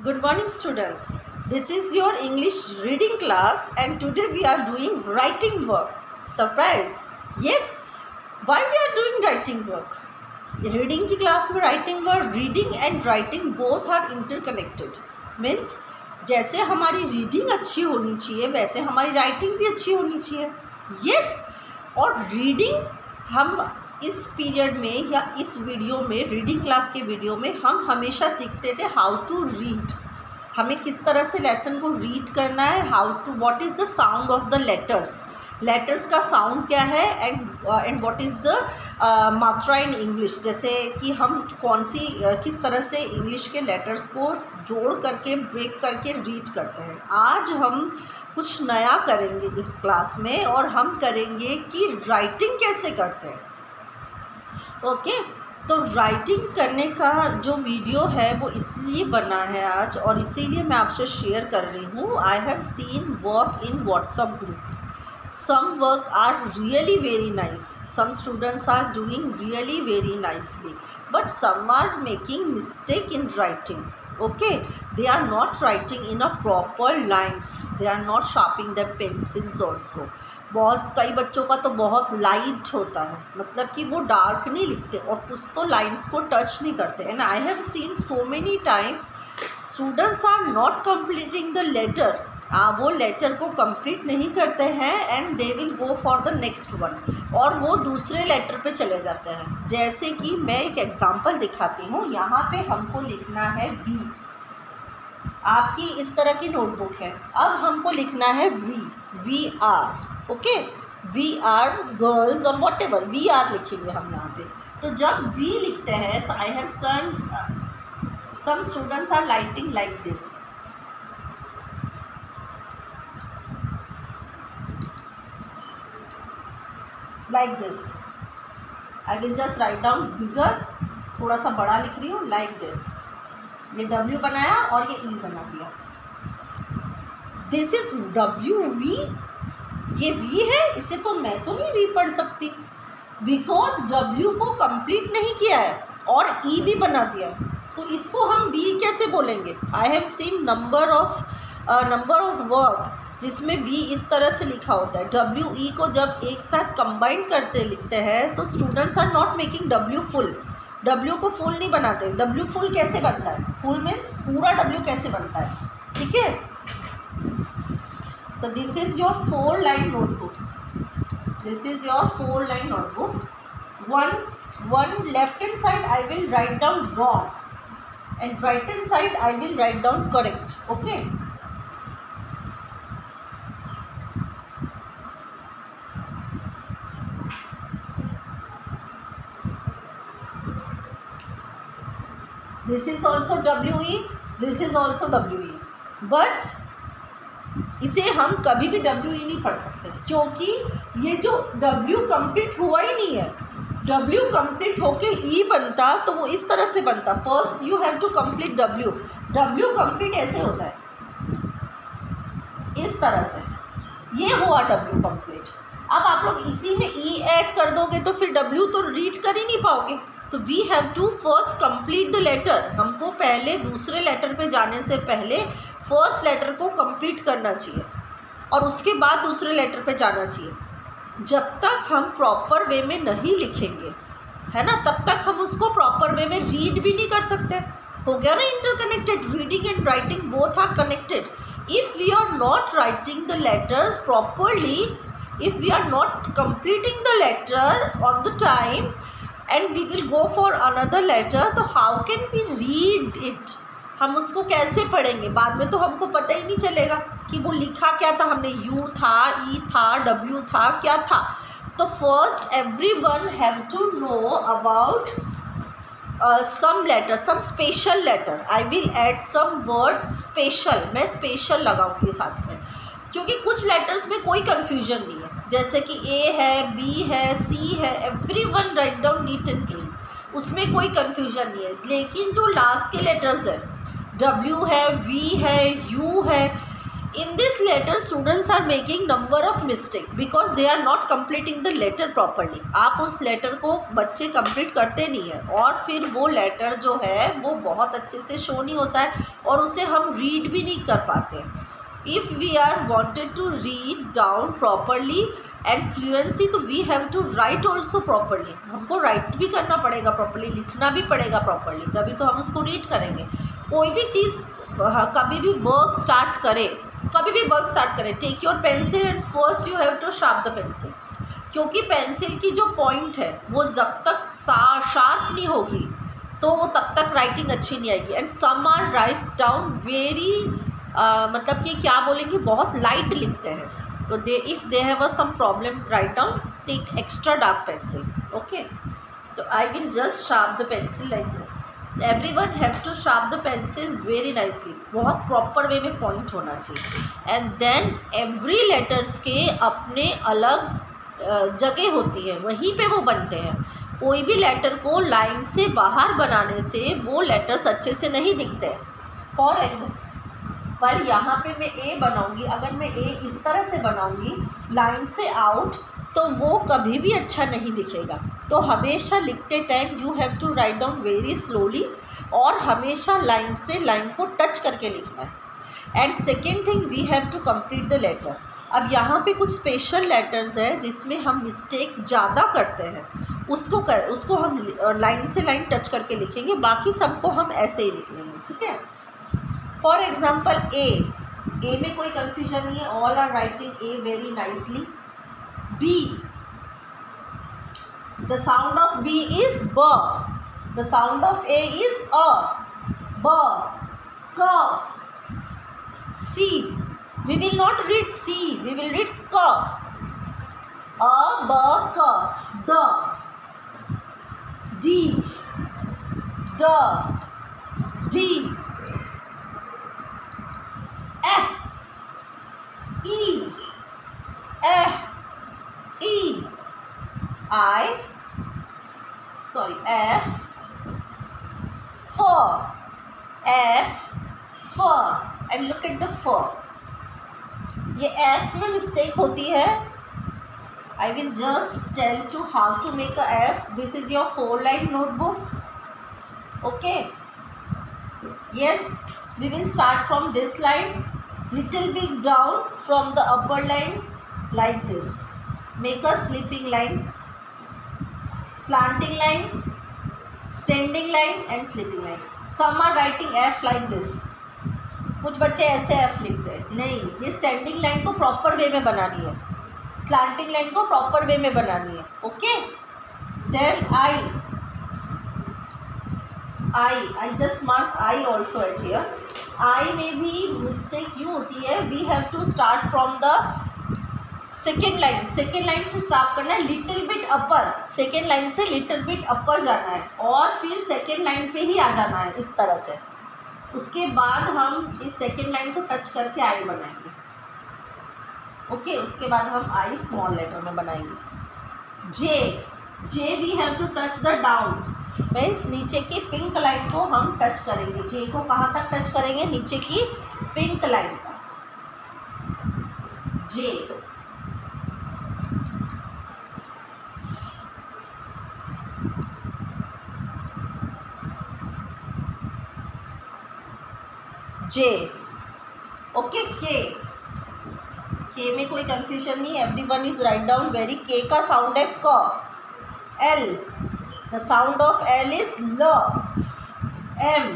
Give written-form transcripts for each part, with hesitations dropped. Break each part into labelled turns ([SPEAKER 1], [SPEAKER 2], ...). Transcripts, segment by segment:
[SPEAKER 1] Good morning, students. This is your English reading class, and today we are doing writing work. Surprise! Yes, why we are doing writing work? Reading की class में writing work, reading and writing both are interconnected. Means जैसे हमारी reading अच्छी होनी चाहिए वैसे हमारी writing भी अच्छी होनी चाहिए. Yes, और रीडिंग हम इस पीरियड में या इस वीडियो में, रीडिंग क्लास के वीडियो में हम हमेशा सीखते थे हाउ टू रीड. हमें किस तरह से लेसन को रीड करना है, how to, what is the sound of the letters का साउंड क्या है, एंड व्हाट इज़ द मात्रा इन इंग्लिश. जैसे कि हम किस तरह से इंग्लिश के लेटर्स को जोड़ करके, ब्रेक करके रीड करते हैं. आज हम कुछ नया करेंगे इस क्लास में, और हम करेंगे कि राइटिंग कैसे करते हैं. ओके, तो राइटिंग करने का जो वीडियो है वो इसलिए बना है आज, और इसीलिए मैं आपसे शेयर कर रही हूँ. आई have scene work in WhatsApp group. some work are really very nice, some students are doing really very nicely, but some are making mistake in writing. Okay, they are not writing in a proper lines, they are not sharpening their pencils also. बहुत कई बच्चों का तो बहुत light होता है, मतलब कि वो डार्क नहीं लिखते और कुछ तो लाइन्स को टच नहीं करते. And I have seen so many times students are not completing the letter. वो लेटर को कंप्लीट नहीं करते हैं and they will go for the next one, और वो दूसरे लेटर पे चले जाते हैं. जैसे कि मैं एक एग्जांपल दिखाती हूँ. यहाँ पे हमको लिखना है वी. आपकी इस तरह की नोटबुक है. अब हमको लिखना है we are. Okay, we are girls और वॉट एवर वी आर लिखेंगे हम यहाँ पे. तो जब वी लिखते हैं तो I have some students are writing like this. Like this. I will just write down bigger, थोड़ा सा बड़ा लिख रही हूँ, लाइक दिस. ये W बनाया और ये E बना दिया. This is W. ये V है, इसे तो मैं तो नहीं V पढ़ सकती बिकॉज W को कंप्लीट नहीं किया है और E भी बना दिया. तो इसको हम V कैसे बोलेंगे. आई have scene number of word जिसमें V इस तरह से लिखा होता है. WE को जब एक साथ कंबाइन करते लिखते हैं तो students are not making W full. W को फुल नहीं बनाते. W फुल कैसे बनता है, फुल मीन्स पूरा W कैसे बनता है. ठीक है, तो this is your 4 line notebook. This is your 4 line notebook. One left hand side I will write down wrong and right hand side I will write down correct. Okay, this is also WE, this is also WE. But इसे हम कभी भी WE नहीं पढ़ सकते क्योंकि ये जो W कंप्लीट हुआ ही नहीं है. W कंप्लीट होके E बनता तो वो इस तरह से बनता. First you have to complete W complete ऐसे होता है, इस तरह से. ये हुआ W कंप्लीट. अब आप लोग इसी में E ऐड कर दोगे तो फिर W तो रीड कर ही नहीं पाओगे. तो we have to first complete the letter. हमको पहले दूसरे लेटर पे जाने से पहले फर्स्ट लेटर को कंप्लीट करना चाहिए और उसके बाद दूसरे लेटर पे जाना चाहिए. जब तक हम प्रॉपर वे में नहीं लिखेंगे, है ना, तब तक हम उसको प्रॉपर वे में रीड भी नहीं कर सकते. हो गया ना interconnected. Reading and writing both are connected. If we are not writing the letters properly, if we are not completing the letter on the time and we will go for another letter, तो how can we read it. हम उसको कैसे पढ़ेंगे. बाद में तो हमको पता ही नहीं चलेगा कि वो लिखा क्या था हमने. U था, E था, W था, क्या था. तो first everyone have to know about some letter, some special letter. I will add some word special. मैं special लगाऊंगी साथ में क्योंकि कुछ लेटर्स में कोई कन्फ्यूजन नहीं है. जैसे कि A है, B है, C है, everyone write down neat and clean, उसमें कोई कन्फ्यूजन नहीं है. लेकिन जो लास्ट के लेटर्स है, W है, V है, U है, In this letter students are making number of mistake because they are not completing the letter properly. आप उस लेटर को बच्चे कंप्लीट करते नहीं है और फिर वो लेटर जो है वो बहुत अच्छे से शो नहीं होता है और उसे हम रीड भी नहीं कर पाते हैं. If we are wanted to read down properly and fluency, तो we have to write also properly. हमको राइट भी करना पड़ेगा प्रॉपरली, लिखना भी पड़ेगा प्रॉपरली, तभी तो हम उसको रीड करेंगे. कोई भी चीज़ कभी भी वर्क स्टार्ट करें, take your pencil and first you have to sharp the pencil. क्योंकि पेंसिल की जो पॉइंट है वो जब तक शार्प नहीं होगी तो वो तब तक राइटिंग अच्छी नहीं आएगी. And some are write down very मतलब कि क्या बोलेंगे, बहुत लाइट लिखते हैं. तो they if they have some problem write down, take extra dark pencil. Okay, तो I will just sharp the pencil like this. Everyone have to sharp the pencil very nicely, बहुत प्रॉपर वे में point होना चाहिए. And then every letters के अपने अलग जगह होती है, वहीं पे वो बनते हैं. कोई भी लेटर को लाइन से बाहर बनाने से वो लेटर्स अच्छे से नहीं दिखते हैं. फॉर एग्जाम्पल यहाँ पे मैं ए बनाऊँगी, अगर मैं ए इस तरह से बनाऊँगी लाइन से आउट, तो वो कभी भी अच्छा नहीं दिखेगा. तो हमेशा लिखते time you have to write down very slowly और हमेशा लाइन से लाइन को टच करके लिखना है. And second thing, we have to complete the letter. अब यहाँ पे कुछ स्पेशल लेटर्स है जिसमें हम मिस्टेक्स ज़्यादा करते हैं, उसको हम लाइन से लाइन टच करके लिखेंगे, बाकी सबको हम ऐसे ही लिख लेंगे. ठीक है. फॉर एग्जाम्पल ए में कोई कन्फ्यूजन नहीं है, all are writing a very nicely. B, the sound of B is B, the sound of A is A, B, K. C, we will not read C, we will read K. A, B, K. D, D, D, D. F, E, F, E, F, and look at the fur. ये F में mistake होती है. I will just tell to how to make a F. This is your 4-line notebook. Okay. Yes, we will start from this line, little bit down from the upper line like this. Make a sleeping line, slanting line, standing line and sleeping line. Some are writing F like this. कुछ बच्चे ऐसे F लिखते हैं. नहीं, ये standing line को proper way में बनानी है, स्लैंटिंग लाइन को प्रॉपर वे में बनानी है. Okay. Then I just mark I also at here. I में भी मिस्टेक यूँ होती है, we have to start from the second line से स्टार्ट करना है, लिटिल बिट अपर. सेकेंड लाइन से लिटिल बिट अपर जाना है और फिर सेकेंड लाइन पे ही आ जाना है इस तरह से. उसके बाद हम इस सेकेंड लाइन को टच करके आई बनाएंगे. ओके. उसके बाद हम आई स्मॉल लेटर में बनाएंगे. J we have to touch the down, means नीचे की पिंक लाइन को हम टच करेंगे. जे को कहाँ तक टच करेंगे? नीचे की पिंक लाइन पर. जे. जे. ओके. के में कोई कंफ्यूजन नहीं, everyone is write down very. K का साउंड है क. L, the sound of L is ल. M,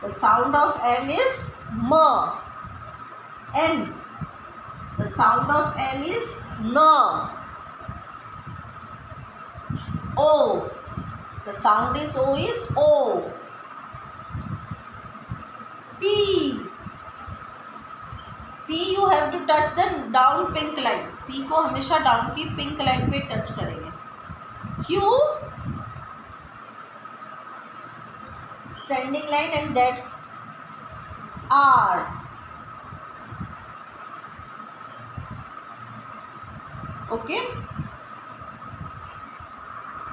[SPEAKER 1] the sound of M is म. N, the sound of N is न. O, the sound is O is O. P you have to touch the down pink line. P को हमेशा down की pink line पे touch करेंगे. Q, standing line and that R. Okay.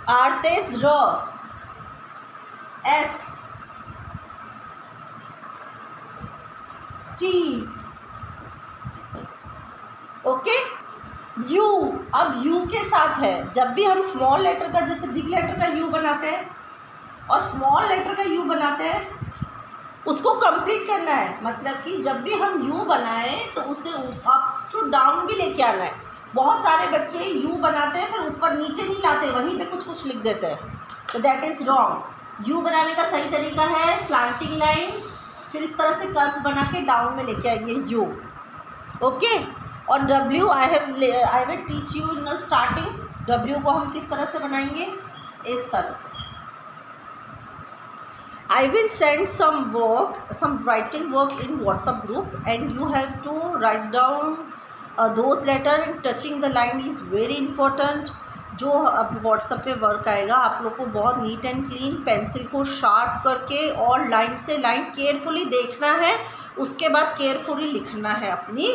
[SPEAKER 1] R says R. S, T, you, अब you के साथ है, जब भी हम स्मॉल लेटर का, जैसे बिग लेटर का यू बनाते हैं और स्मॉल लेटर का यू बनाते हैं, उसको कंप्लीट करना है। मतलब कि जब भी हम यू बनाएं तो उसे अप टू डाउन भी लेके आना है। बहुत सारे बच्चे यू बनाते हैं फिर ऊपर नीचे नहीं लाते, वहीं पे कुछ कुछ लिख देते हैं, तो दैट इज़ रॉन्ग। यू बनाने का सही तरीका है स्लैंटिंग लाइन, फिर इस तरह से कर्व बना के डाउन में लेके आएंगे यू। ओके, और W I will teach you in starting. W को हम किस तरह से बनाएंगे, इस तरह से। I will send some work, some writing work in WhatsApp group, and you have to write down those letter and touching the line is very important। जो अब WhatsApp पे वर्क आएगा आप लोग को बहुत नीट एंड क्लीन पेंसिल को sharp करके और लाइन से लाइन केयरफुली देखना है, उसके बाद केयरफुली लिखना है अपनी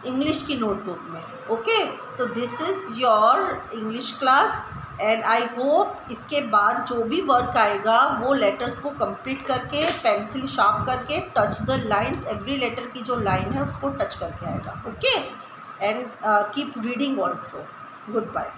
[SPEAKER 1] इंग्लिश की नोटबुक में। ओके, तो this is your English class and I hope इसके बाद जो भी वर्क आएगा वो लेटर्स को कंप्लीट करके पेंसिल शार्प करके touch the lines, every letter की जो लाइन है उसको टच करके आएगा। Okay, and keep reading also. Good bye.